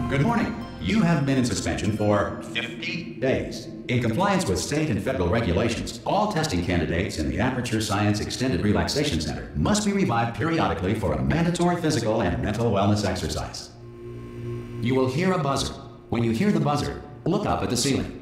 Good morning. You have been in suspension for 50 days. In compliance with state and federal regulations, all testing candidates in the Aperture Science Extended Relaxation Center must be revived periodically for a mandatory physical and mental wellness exercise. You will hear a buzzer. When you hear the buzzer, look up at the ceiling.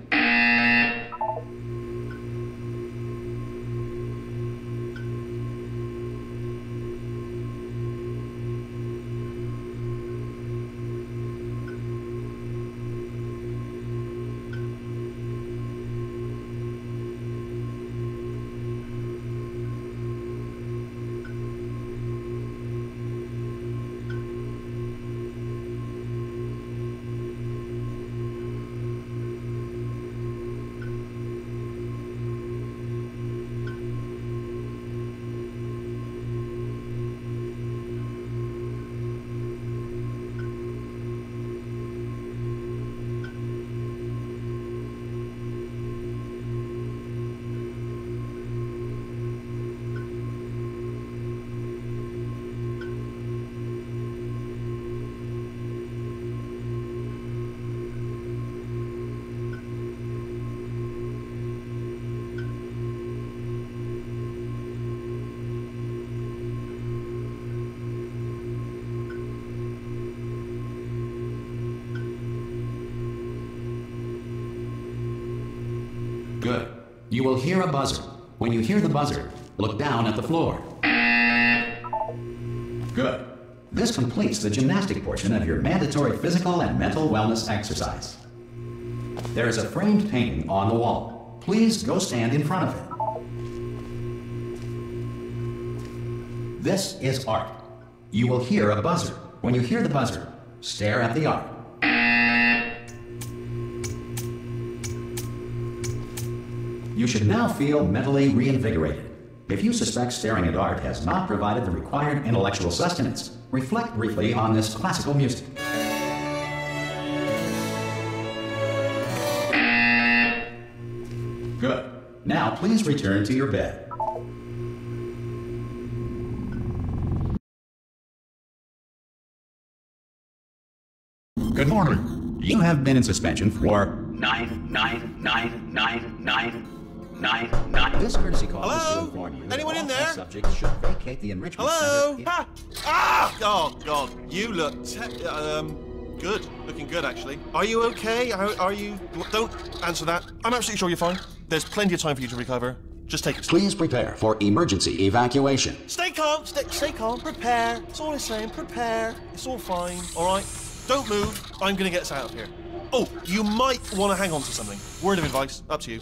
Good. You will hear a buzzer. When you hear the buzzer, look down at the floor. Good. This completes the gymnastic portion of your mandatory physical and mental wellness exercise. There is a framed painting on the wall. Please go stand in front of it. This is art. You will hear a buzzer. When you hear the buzzer, stare at the art. You should now feel mentally reinvigorated. If you suspect staring at art has not provided the required intellectual sustenance, reflect briefly on this classical music. Good. Now please return to your bed. Good morning. You have been in suspension for 99999. This courtesy call is to inform you Anyone that in all there? test subjects should vacate the enrichment Hello? center. Ha! Ah! Oh, God. You look good. Looking good, actually. Are you okay? Are you... Don't answer that. I'm absolutely sure you're fine. There's plenty of time for you to recover. Just take it slow. Please prepare for emergency evacuation. Stay calm. Stay calm. Prepare. That's all I'm saying. Prepare. It's all fine. All right? Don't move. I'm going to get us out of here. Oh, you might want to hang on to something. Word of advice. Up to you.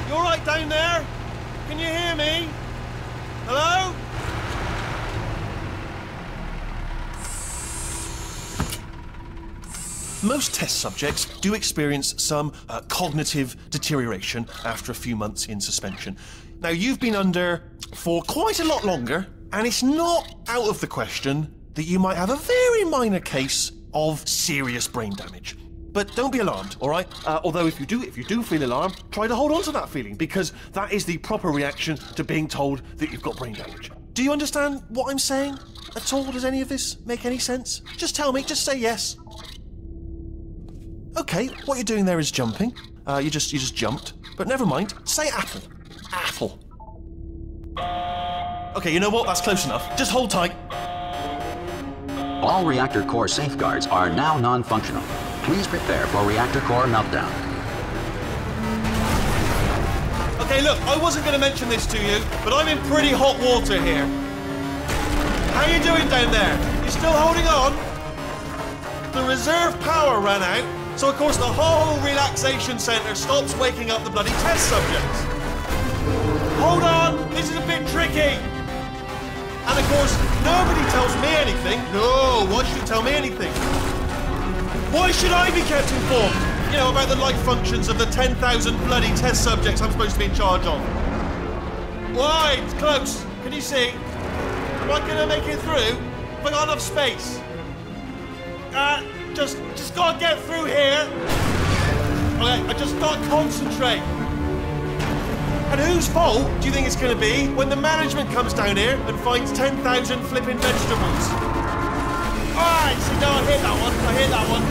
You all right down there? Can you hear me? Hello? Most test subjects do experience some cognitive deterioration after a few months in suspension. Now, you've been under for quite a lot longer, and it's not out of the question that you might have a very minor case of serious brain damage. But don't be alarmed, all right? Although if you do feel alarmed, try to hold on to that feeling, because that is the proper reaction to being told that you've got brain damage. Do you understand what I'm saying at all? Does any of this make any sense? Just tell me, just say yes. Okay, what you're doing there is jumping. You just jumped. But never mind. Say apple. Apple. Okay, you know what? That's close enough. Just hold tight. All reactor core safeguards are now non-functional. Please prepare for reactor core meltdown. Okay, look, I wasn't going to mention this to you, but I'm in pretty hot water here. How you doing down there? You still holding on? The reserve power ran out, so of course the whole relaxation centre stops waking up the bloody test subjects. Hold on, this is a bit tricky. And of course, nobody tells me anything. No, why should you tell me anything? Why should I be kept informed? You know, about the life functions of the 10,000 bloody test subjects I'm supposed to be in charge of. Why? It's close. Can you see? Am I gonna make it through? Have I got enough space? Just gotta get through here. Okay, I just gotta concentrate. And whose fault do you think it's going to be when the management comes down here and finds 10,000 flipping vegetables? Alright, see, no, I hit that one. I hit that one.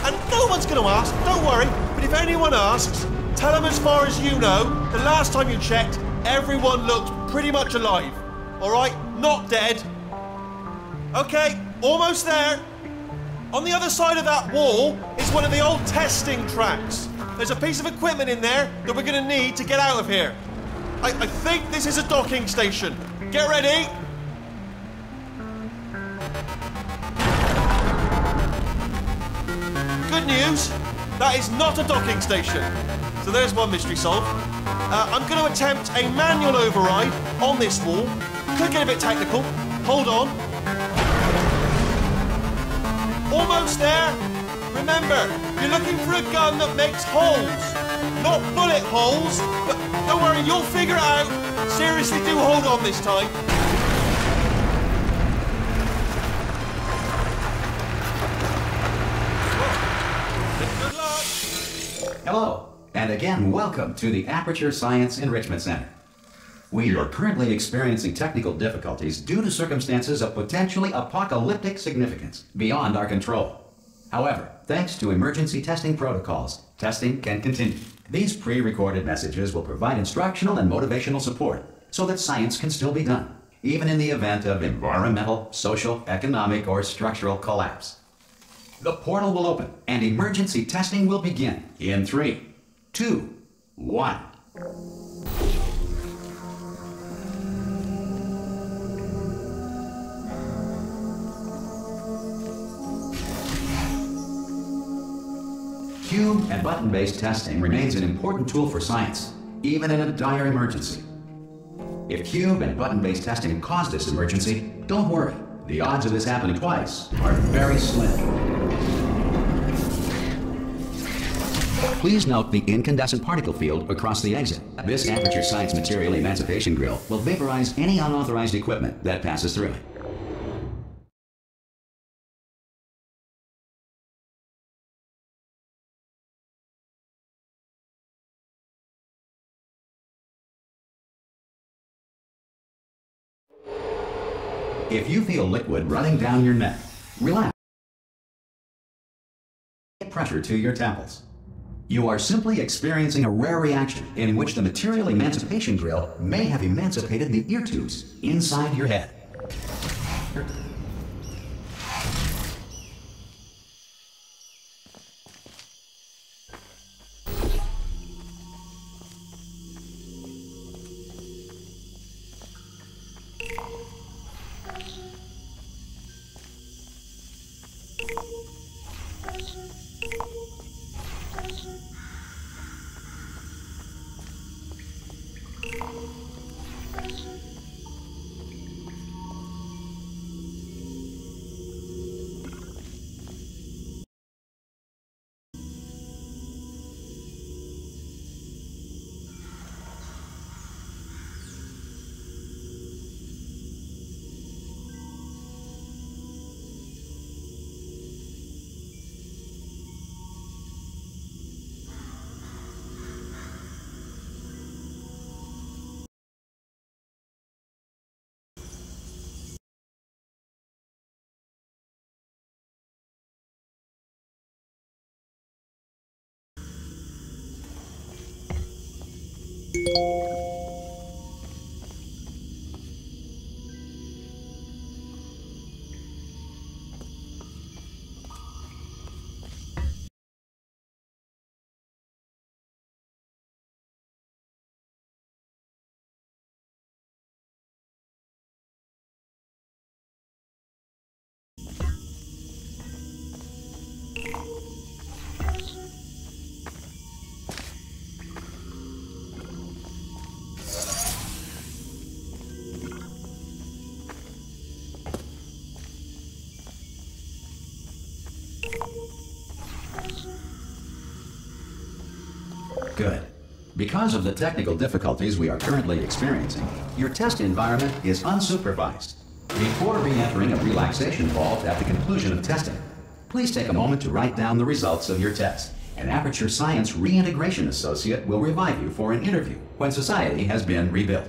And no one's going to ask, don't worry, but if anyone asks, tell them as far as you know, the last time you checked, everyone looked pretty much alive. Alright? Not dead. Okay. Almost there. On the other side of that wall is one of the old testing tracks. There's a piece of equipment in there that we're going to need to get out of here. I think this is a docking station. Get ready. Good news, that is not a docking station. So there's one mystery solved. I'm going to attempt a manual override on this wall. Could get a bit technical. Hold on. Almost there. Remember, you're looking for a gun that makes holes, not bullet holes. But don't worry, you'll figure it out. Seriously, do hold on this time. Good luck. Hello, and again, welcome to the Aperture Science Enrichment Center. We are currently experiencing technical difficulties due to circumstances of potentially apocalyptic significance beyond our control. However, thanks to emergency testing protocols, testing can continue. These pre-recorded messages will provide instructional and motivational support so that science can still be done, even in the event of environmental, social, economic, or structural collapse. The portal will open and emergency testing will begin in 3, 2, 1. Cube and button-based testing remains an important tool for science, even in a dire emergency. If cube and button-based testing caused this emergency, don't worry. The odds of this happening twice are very slim. Please note the incandescent particle field across the exit. This Aperture Science Material Emancipation Grill will vaporize any unauthorized equipment that passes through it. If you feel liquid running down your neck, relax. Pressure to your temples. You are simply experiencing a rare reaction in which the Material Emancipation Grill may have emancipated the ear tubes inside your head. Good. Because of the technical difficulties we are currently experiencing, your test environment is unsupervised. Before re-entering a relaxation vault at the conclusion of testing, please take a moment to write down the results of your test. An Aperture Science Reintegration Associate will revive you for an interview when society has been rebuilt.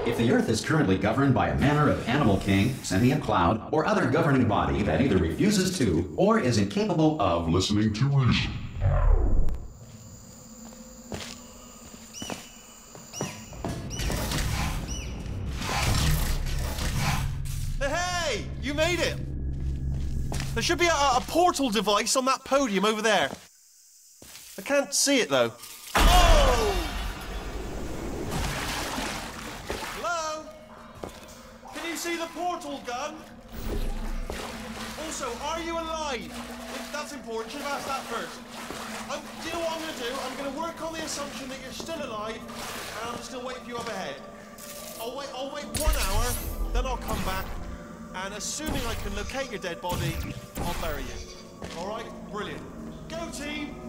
If the Earth is currently governed by a manner of animal king, sentient cloud, or other governing body that either refuses to or is incapable of listening to reason. Hey! You made it! There should be a portal device on that podium over there. I can't see it though. Oh! See the portal gun? Also, are you alive? That's important. Should have asked that first. Do you know what I'm going to do? I'm going to work on the assumption that you're still alive, and I'm still waiting for you up ahead. I'll wait 1 hour, then I'll come back, and assuming I can locate your dead body, I'll bury you. All right? Brilliant. Go team.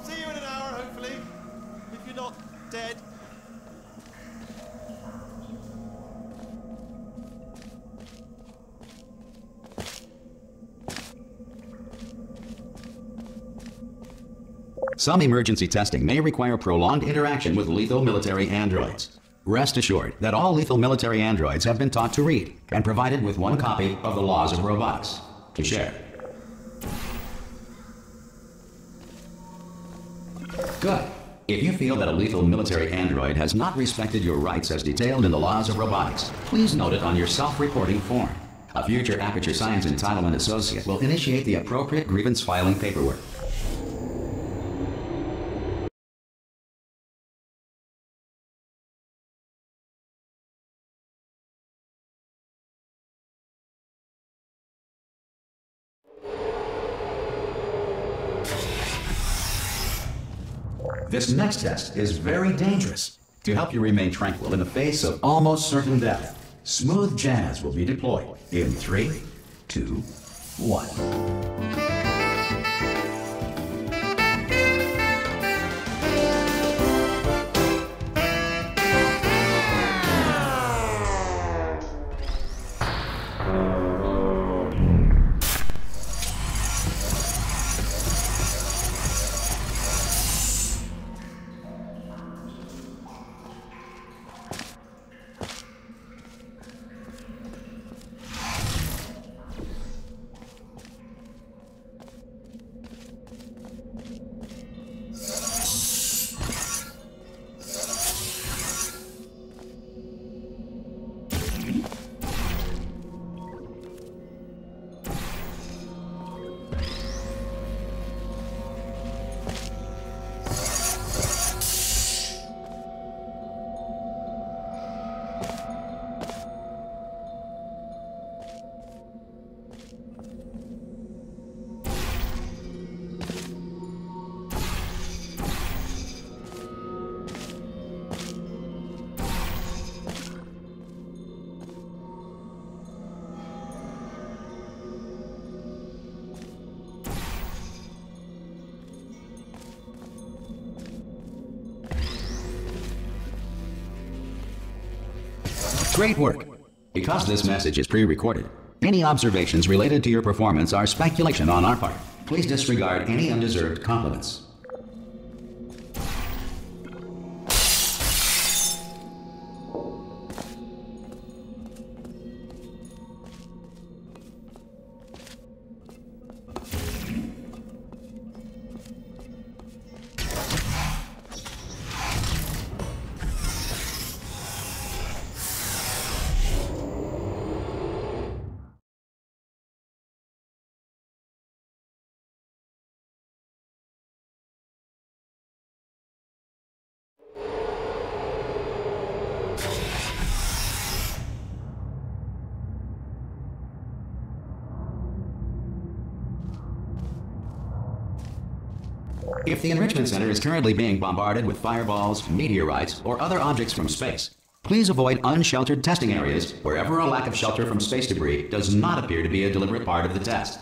See you in an hour, hopefully. If you're not dead. Some emergency testing may require prolonged interaction with lethal military androids. Rest assured that all lethal military androids have been taught to read and provided with 1 copy of the Laws of Robotics to share. Good. If you feel that a lethal military android has not respected your rights as detailed in the Laws of Robotics, please note it on your self-reporting form. A future Aperture Science Entitlement Associate will initiate the appropriate grievance filing paperwork. This next test is very dangerous. To help you remain tranquil in the face of almost certain death, smooth jazz will be deployed in 3, 2, 1. Great work. Because this message is pre-recorded, any observations related to your performance are speculation on our part. Please disregard any undeserved compliments. If the Enrichment Center is currently being bombarded with fireballs, meteorites, or other objects from space, please avoid unsheltered testing areas wherever a lack of shelter from space debris does not appear to be a deliberate part of the test.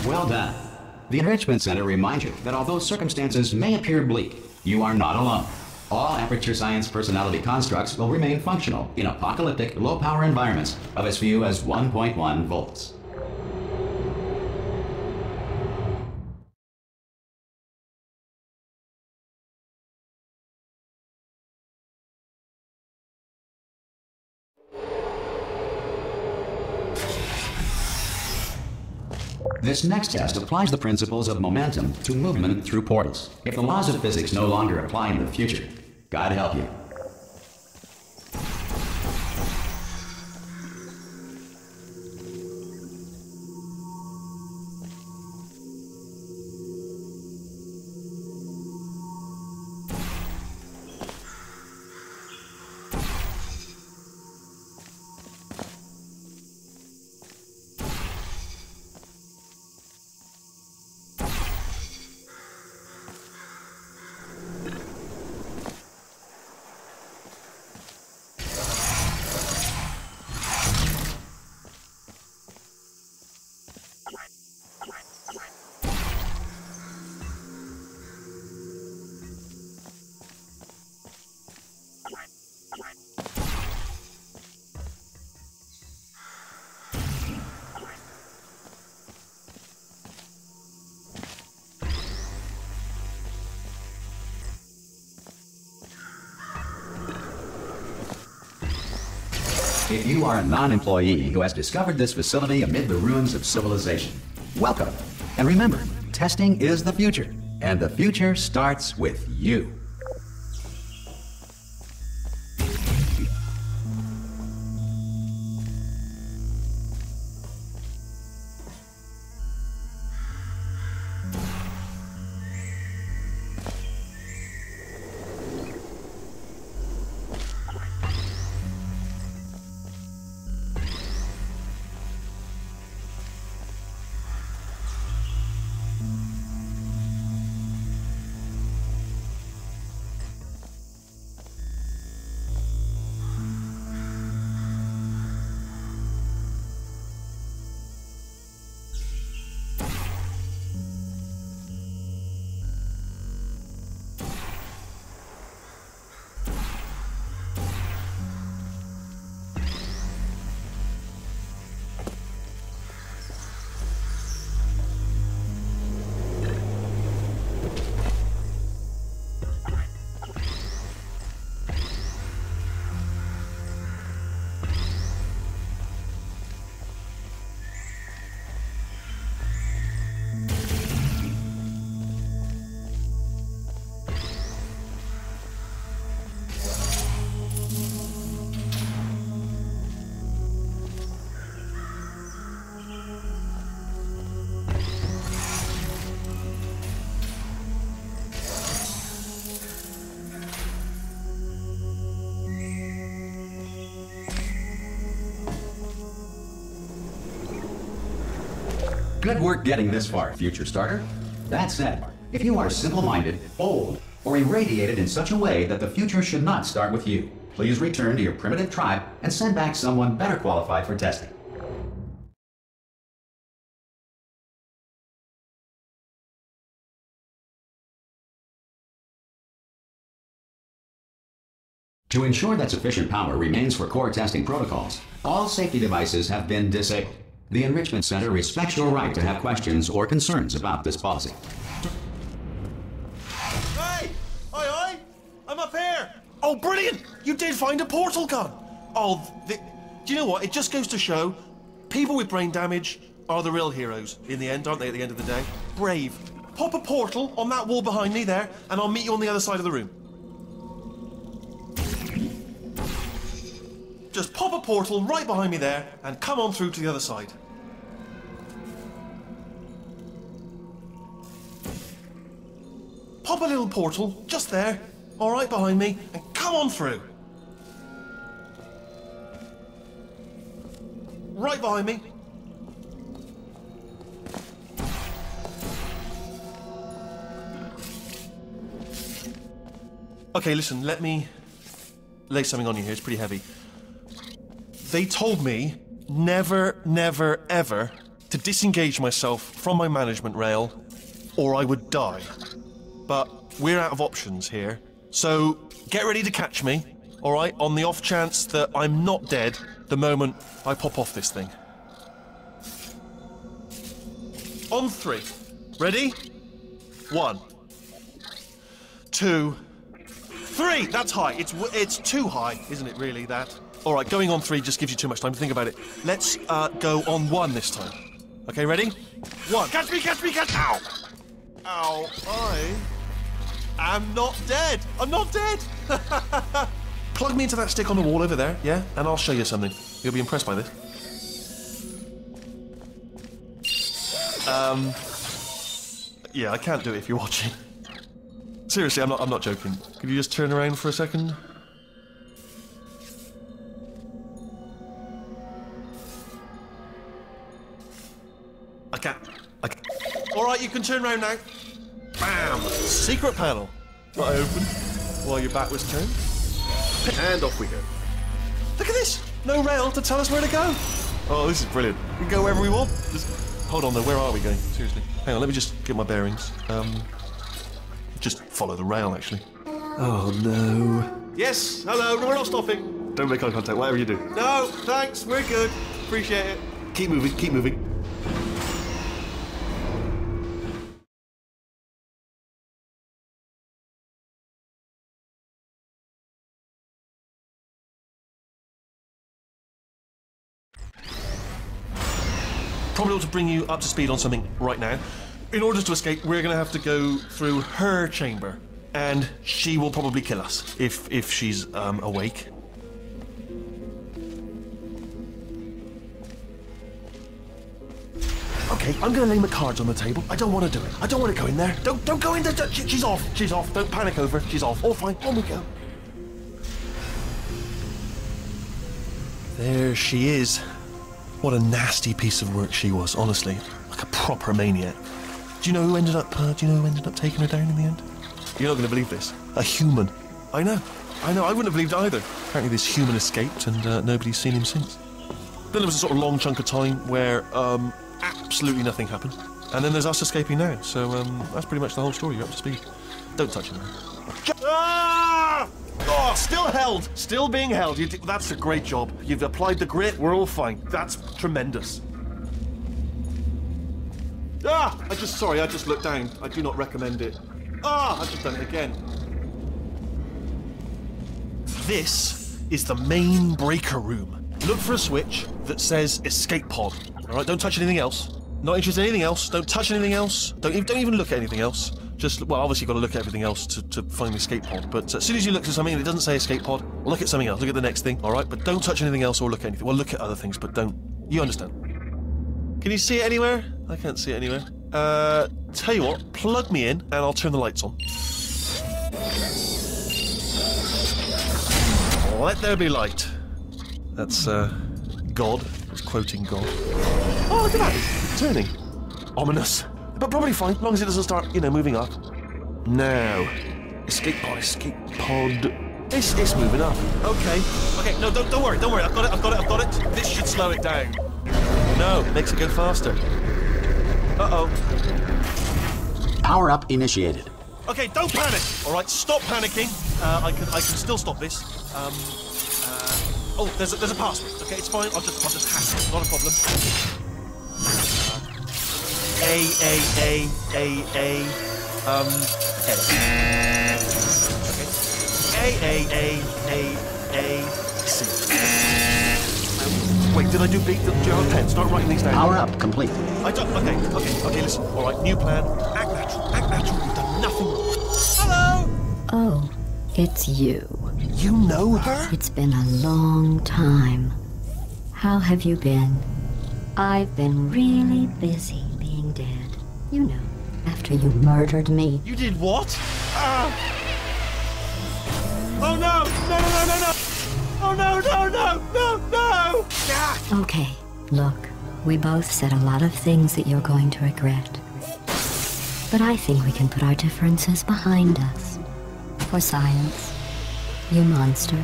Well done. The Enrichment Center reminds you that although circumstances may appear bleak, you are not alone. All Aperture Science personality constructs will remain functional in apocalyptic, low-power environments of as few as 1.1 volts. This next test applies the principles of momentum to movement through portals. If the laws of physics no longer apply in the future, God help you. If you are a non-employee who has discovered this facility amid the ruins of civilization, welcome. And remember, testing is the future, and the future starts with you. Good work getting this far, future starter. That said, if you are simple-minded, old, or irradiated in such a way that the future should not start with you, please return to your primitive tribe and send back someone better qualified for testing. To ensure that sufficient power remains for core testing protocols, all safety devices have been disabled. The Enrichment Center respects your right to have questions or concerns about this policy. Hey! Aye! I'm up here! Oh, brilliant! You did find a portal gun! Oh, do you know what? It just goes to show, people with brain damage are the real heroes in the end, aren't they, at the end of the day? Brave. Pop a portal on that wall behind me there, and I'll meet you on the other side of the room. Just pop a portal right behind me there, and come on through to the other side. Pop a little portal, just there, all right behind me, and come on through. Right behind me. Okay, listen, let me lay something on you here, it's pretty heavy. They told me never, never, ever to disengage myself from my management rail or I would die. But we're out of options here, so get ready to catch me, all right, on the off chance that I'm not dead the moment I pop off this thing. On 3. Ready? 1, 2, 3. That's high. It's too high, isn't it, really, that? All right, going on 3 just gives you too much time to think about it. Let's go on 1 this time. Okay, ready? 1. Catch me, catch me, catch me! Ow! Ow, I am not dead. I'm not dead. Plug me into that stick on the wall over there, yeah? And I'll show you something. You'll be impressed by this. Yeah, I can't do it if you're watching. Seriously, I'm not joking. Could you just turn around for a second? I can't. Alright, you can turn around now. Bam! Secret panel. That I opened while your back was turned. And off we go. Look at this! No rail to tell us where to go. Oh, this is brilliant. We can go wherever we want. Just hold on though, where are we going? Seriously. Hang on, let me just get my bearings. Just follow the rail, actually. Oh no. Yes, hello, no, we're not stopping. Don't make eye contact, whatever you do. No, thanks, we're good. Appreciate it. Keep moving, keep moving. Probably ought to bring you up to speed on something right now. In order to escape, we're going to have to go through her chamber, and she will probably kill us if she's awake. Okay, I'm going to lay my cards on the table. I don't want to do it. I don't want to go in there. Don't go in there. She's off. She's off. Don't panic over. She's off. All fine. On we go. There she is. What a nasty piece of work she was, honestly. Like a proper maniac. Do you know who ended up taking her down in the end? You're not going to believe this. A human. I know. I wouldn't have believed it either. Apparently this human escaped and nobody's seen him since. Then there was a sort of long chunk of time where absolutely nothing happened. And then there's us escaping now. So that's pretty much the whole story. You're up to speed. Don't touch him. Ah! Oh, still held. Still being held. That's a great job. You've applied the grit. We're all fine. That's tremendous. Ah! I just looked down. I do not recommend it. Ah! I've just done it again. This is the main breaker room. Look for a switch that says escape pod. Alright, don't touch anything else. Not interested in anything else. Don't touch anything else. Don't even look at anything else. Just, well, obviously you've got to look at everything else to find the escape pod, but as soon as you look at something and it doesn't say escape pod, look at something else, look at the next thing, alright? But don't touch anything else or look at anything. Well, look at other things, but don't. You understand. Can you see it anywhere? I can't see it anywhere. Tell you what, plug me in and I'll turn the lights on. Let there be light. That's, God. It's quoting God. Oh, look at that. It's turning. Ominous. But probably fine, as long as it doesn't start, moving up. Now, escape pod, escape pod. It's moving up. Okay, no, don't worry, I've got it. This should slow it down. No, it makes it go faster. Uh-oh. Power up initiated. Okay, don't panic. All right, stop panicking. I can still stop this. Oh, there's a password. Okay, it's fine. I'll just hack it. Not a problem. A. Okay. C. Wait, did I do big? Do you have a pen? Start writing these down. Power up complete. I don't. Okay. Listen. All right, new plan. Act natural. You've done nothing wrong. Hello. Oh, it's you. You know her? It's been a long time. How have you been? I've been really busy being dead. You know, after you murdered me. You did what? Oh no! No! Oh no! Yeah. Okay, look, we both said a lot of things that you're going to regret. But I think we can put our differences behind us. For science, you monster.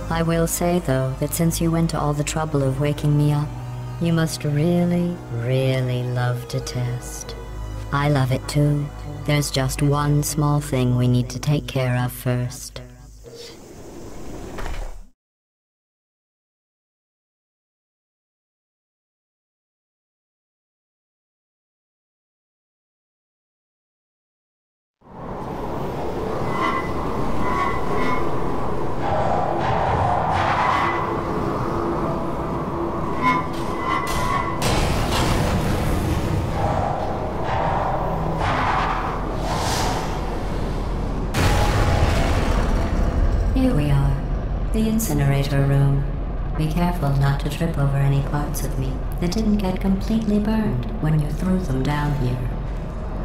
I will say, though, that since you went to all the trouble of waking me up, you must really, really love to test. I love it too. There's just one small thing we need to take care of first. Here we are, the incinerator room. Be careful not to trip over any parts of me that didn't get completely burned when you threw them down here.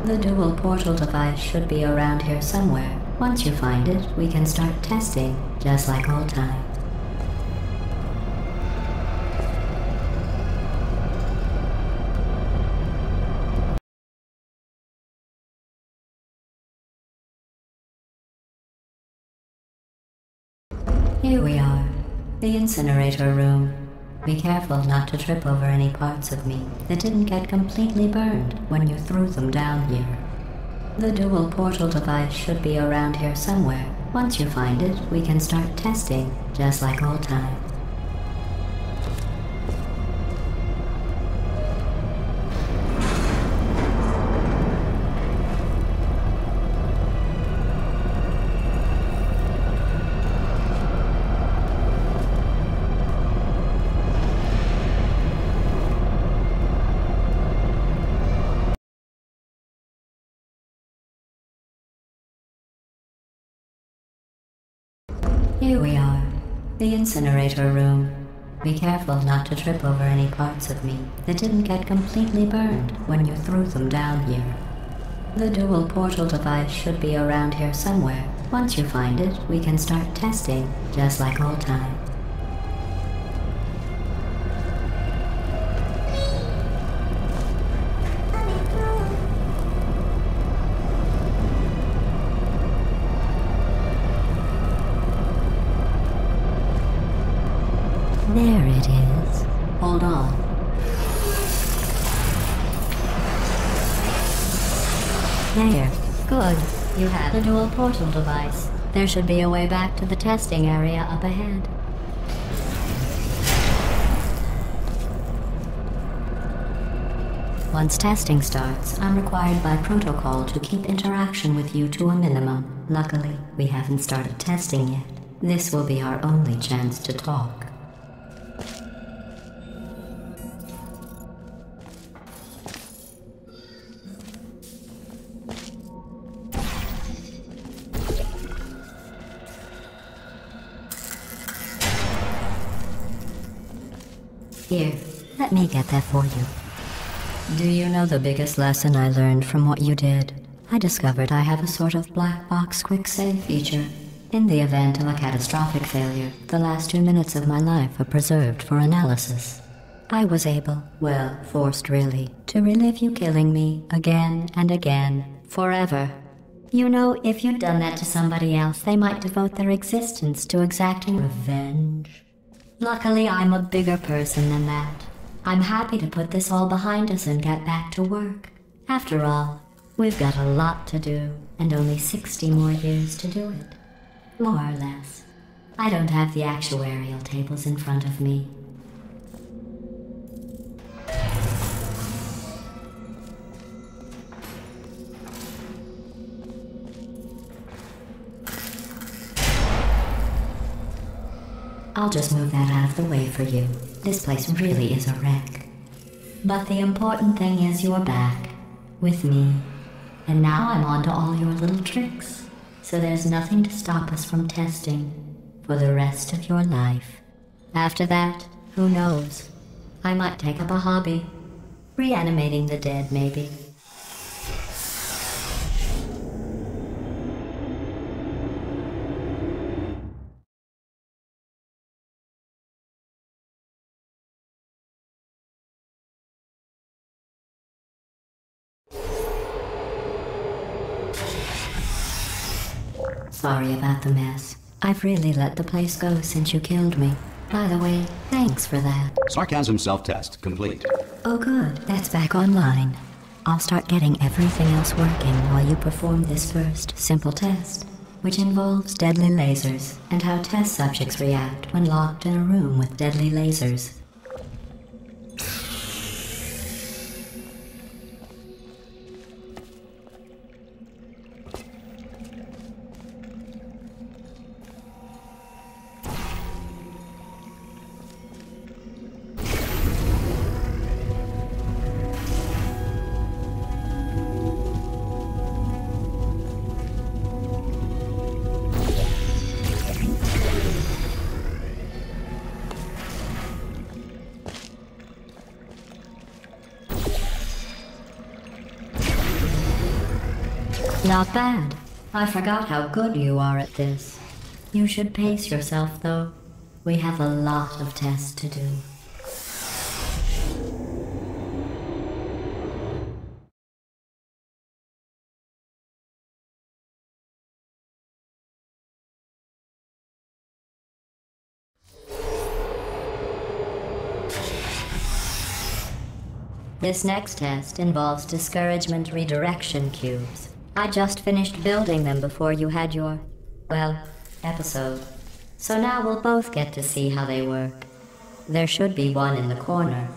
The dual portal device should be around here somewhere. Once you find it, we can start testing, just like old times. Here we are, the incinerator room. Be careful not to trip over any parts of me that didn't get completely burned when you threw them down here. The dual portal device should be around here somewhere. Once you find it, we can start testing, just like old times. Here we are, the incinerator room. Be careful not to trip over any parts of me that didn't get completely burned when you threw them down here. The dual portal device should be around here somewhere. Once you find it, we can start testing, just like old times. There it is. Hold on. There. Good. You have the dual portal device. There should be a way back to the testing area up ahead. Once testing starts, I'm required by protocol to keep interaction with you to a minimum. Luckily, we haven't started testing yet. This will be our only chance to talk. Here, let me get that for you. Do you know the biggest lesson I learned from what you did? I discovered I have a sort of black box quick save feature. In the event of a catastrophic failure, the last 2 minutes of my life are preserved for analysis. I was able, well, forced really, to relive you killing me again and again, forever. You know, if you'd done that to somebody else, they might devote their existence to exacting revenge. Luckily, I'm a bigger person than that. I'm happy to put this all behind us and get back to work. After all, we've got a lot to do, and only 60 more years to do it. More or less. I don't have the actuarial tables in front of me. I'll just move that out of the way for you. This place really is a wreck. But the important thing is you're back. With me. And now I'm on to all your little tricks. So there's nothing to stop us from testing for the rest of your life. After that, who knows? I might take up a hobby. Reanimating the dead, maybe. Sorry about the mess. I've really let the place go since you killed me. By the way, thanks for that. Sarcasm self-test complete. Oh good, that's back online. I'll start getting everything else working while you perform this first simple test, which involves deadly lasers and how test subjects react when locked in a room with deadly lasers. Not bad. I forgot how good you are at this. You should pace yourself, though. We have a lot of tests to do. This next test involves discouragement redirection cubes. I just finished building them before you had your, well, episode. So now we'll both get to see how they work. There should be one in the corner.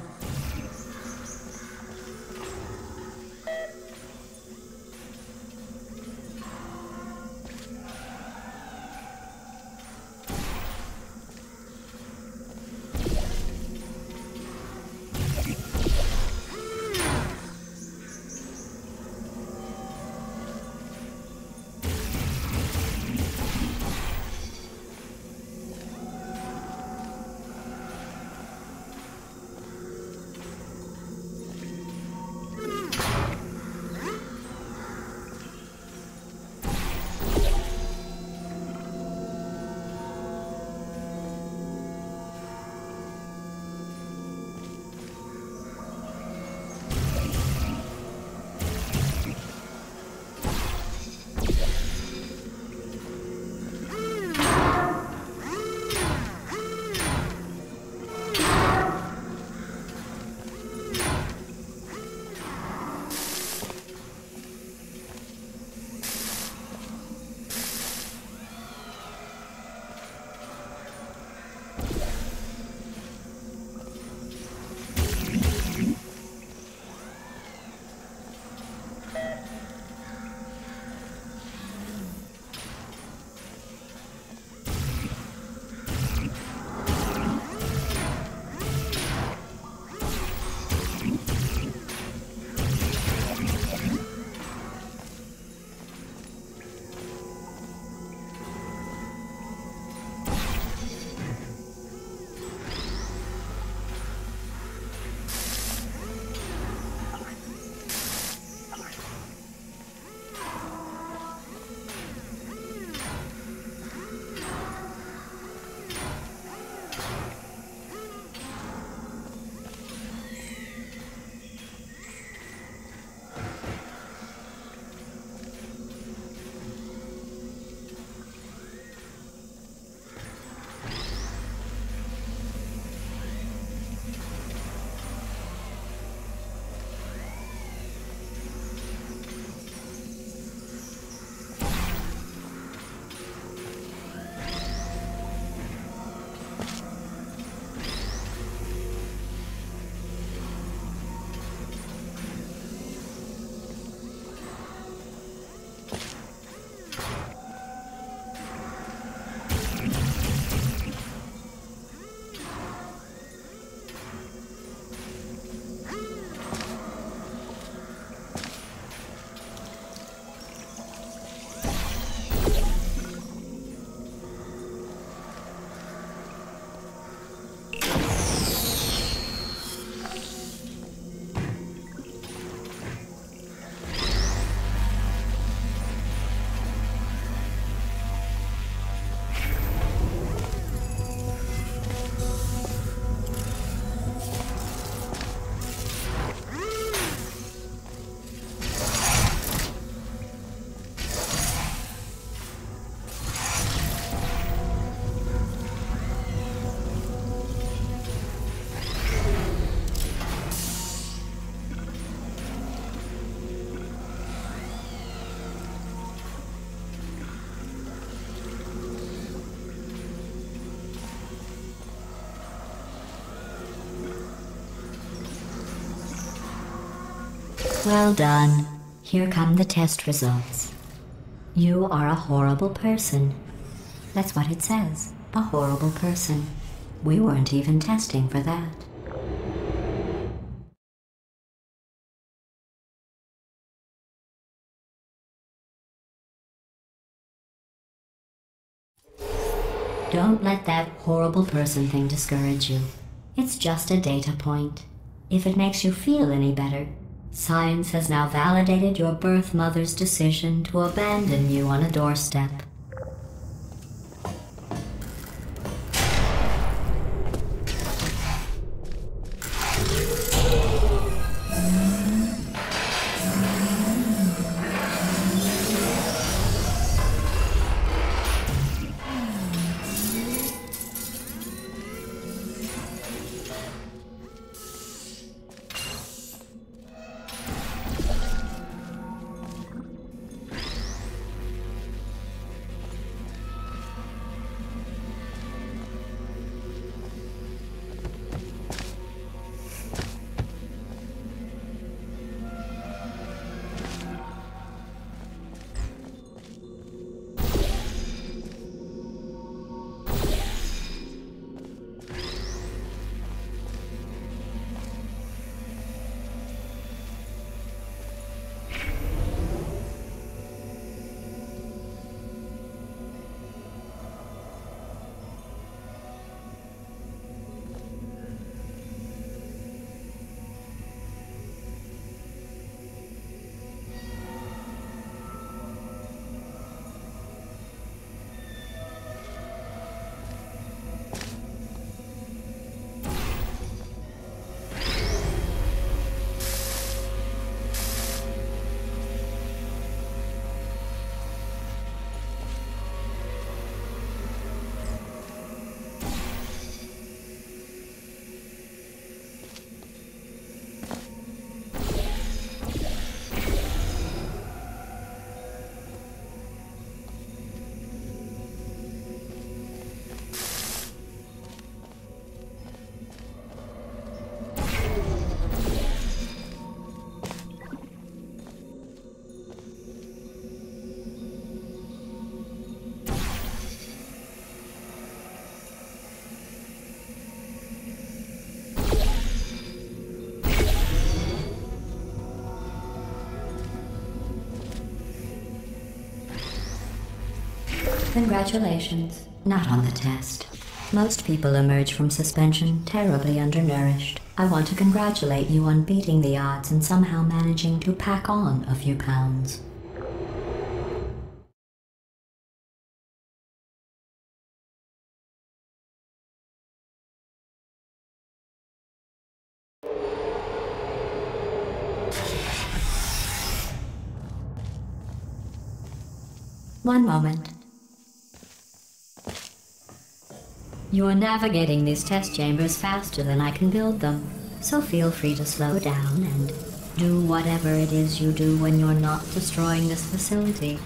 Well done. Here come the test results. You are a horrible person. That's what it says. A horrible person. We weren't even testing for that. Don't let that horrible person thing discourage you. It's just a data point. If it makes you feel any better, science has now validated your birth mother's decision to abandon you on a doorstep. Congratulations. Not on the test. Most people emerge from suspension terribly undernourished. I want to congratulate you on beating the odds and somehow managing to pack on a few pounds. One moment. You're navigating these test chambers faster than I can build them, so feel free to slow down and do whatever it is you do when you're not destroying this facility.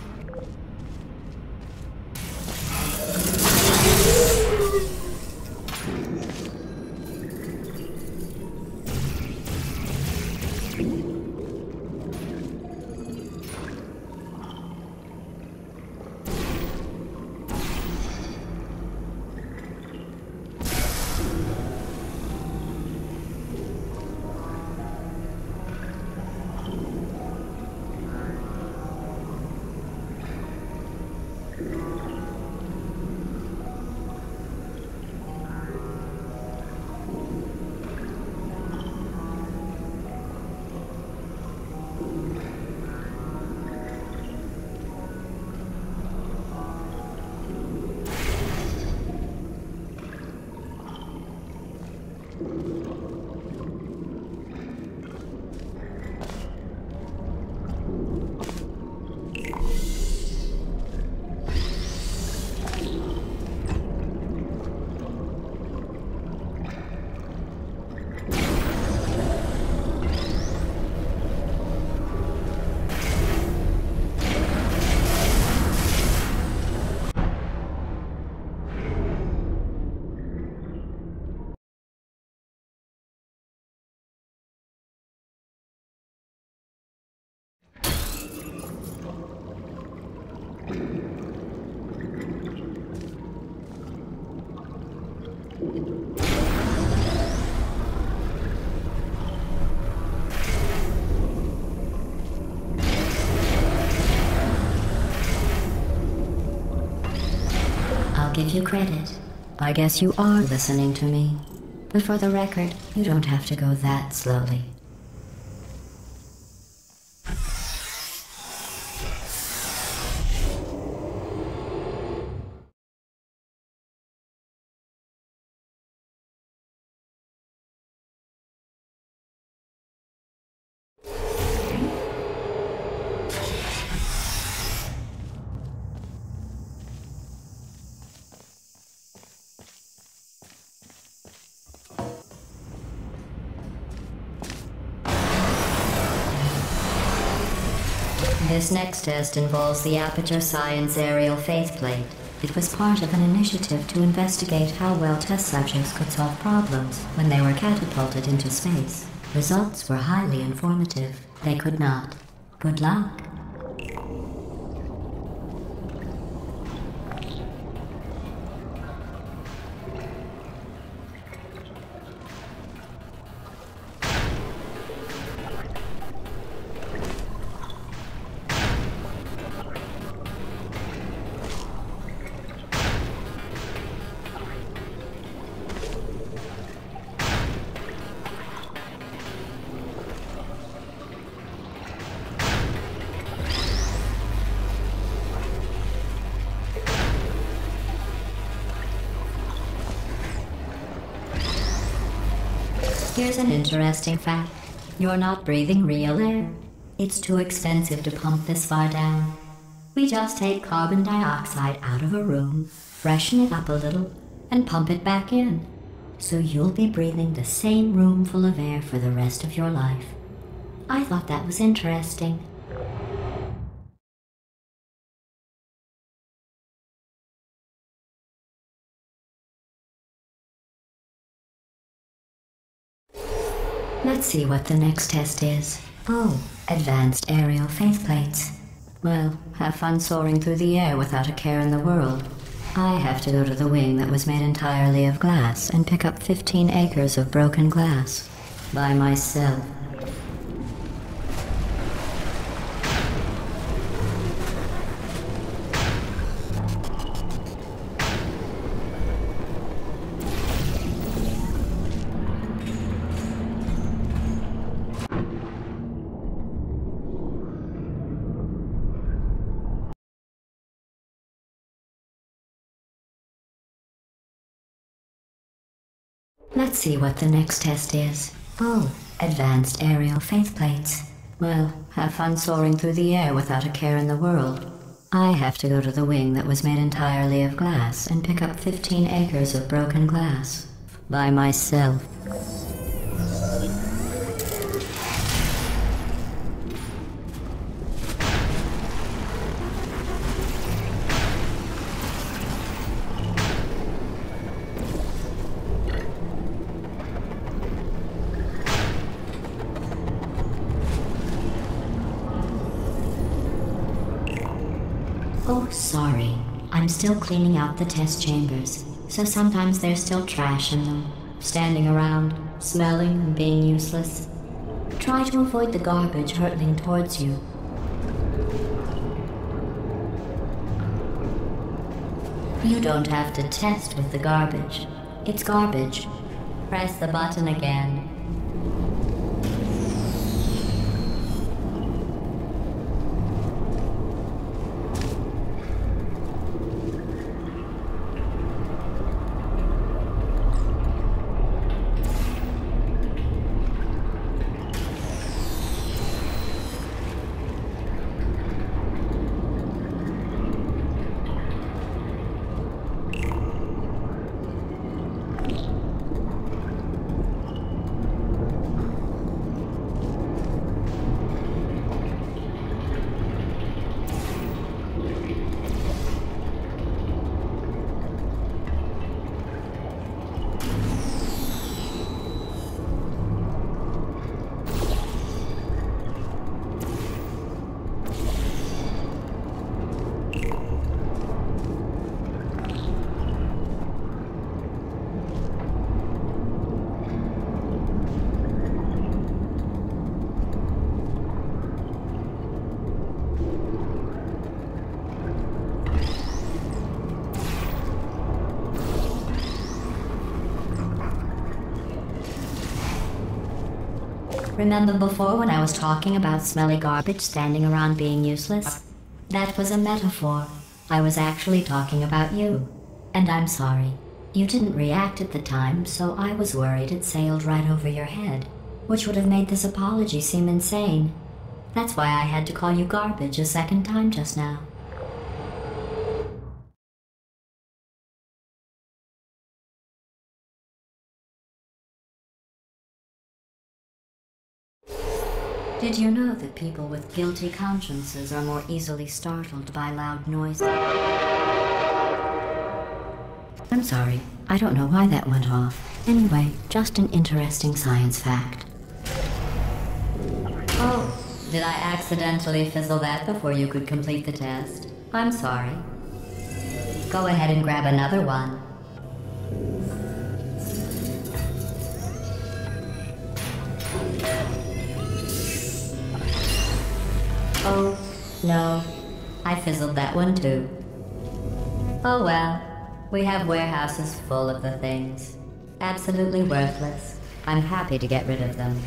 I'll give you credit. I guess you are listening to me. But for the record, you don't have to go that slowly. This next test involves the Aperture Science Aerial Faceplate. It was part of an initiative to investigate how well test subjects could solve problems when they were catapulted into space. Results were highly informative. They could not. Good luck. Here's an interesting fact. You're not breathing real air. It's too expensive to pump this far down. We just take carbon dioxide out of a room, freshen it up a little, and pump it back in. So you'll be breathing the same room full of air for the rest of your life. I thought that was interesting. Let's see what the next test is. Oh, advanced aerial faceplates. Well, have fun soaring through the air without a care in the world. I have to go to the wing that was made entirely of glass and pick up 15 acres of broken glass. By myself. Let's see what the next test is. Oh, advanced aerial faceplates. Well, have fun soaring through the air without a care in the world. I have to go to the wing that was made entirely of glass and pick up 15 acres of broken glass. By myself. Oh, sorry. I'm still cleaning out the test chambers, so sometimes there's still trash in them, standing around, smelling and being useless. Try to avoid the garbage hurtling towards you. You don't have to test with the garbage. It's garbage. Press the button again. Remember before when I was talking about smelly garbage standing around being useless? That was a metaphor. I was actually talking about you. And I'm sorry. You didn't react at the time, so I was worried it sailed right over your head, which would have made this apology seem insane. That's why I had to call you garbage a second time just now. Did you know that people with guilty consciences are more easily startled by loud noises? I'm sorry, I don't know why that went off. Anyway, just an interesting science fact. Oh, did I accidentally fizzle that before you could complete the test? I'm sorry. Go ahead and grab another one. Oh, no. I fizzled that one too. Oh well. We have warehouses full of the things. Absolutely worthless. I'm happy to get rid of them.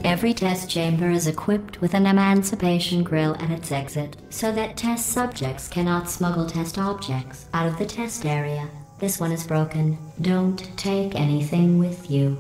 Every test chamber is equipped with an emancipation grill at its exit, so that test subjects cannot smuggle test objects out of the test area. This one is broken. Don't take anything with you.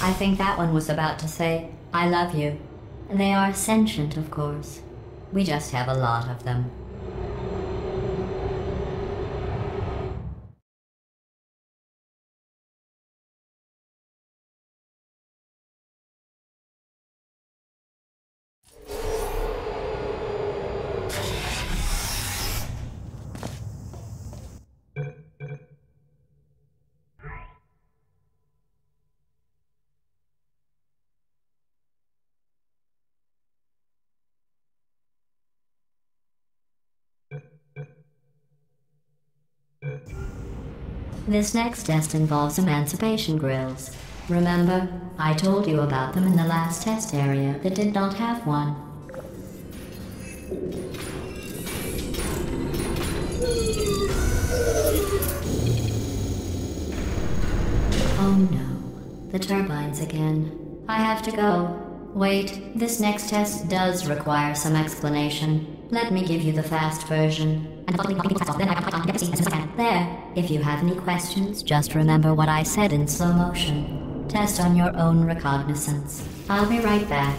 I think that one was about to say, I love you. They are sentient, of course. We just have a lot of them. This next test involves emancipation grills. Remember, I told you about them in the last test area that did not have one. Oh no, the turbines again. I have to go. Wait, this next test does require some explanation. Let me give you the fast version. There. If you have any questions, just remember what I said in slow motion. Test on your own recognizance. I'll be right back.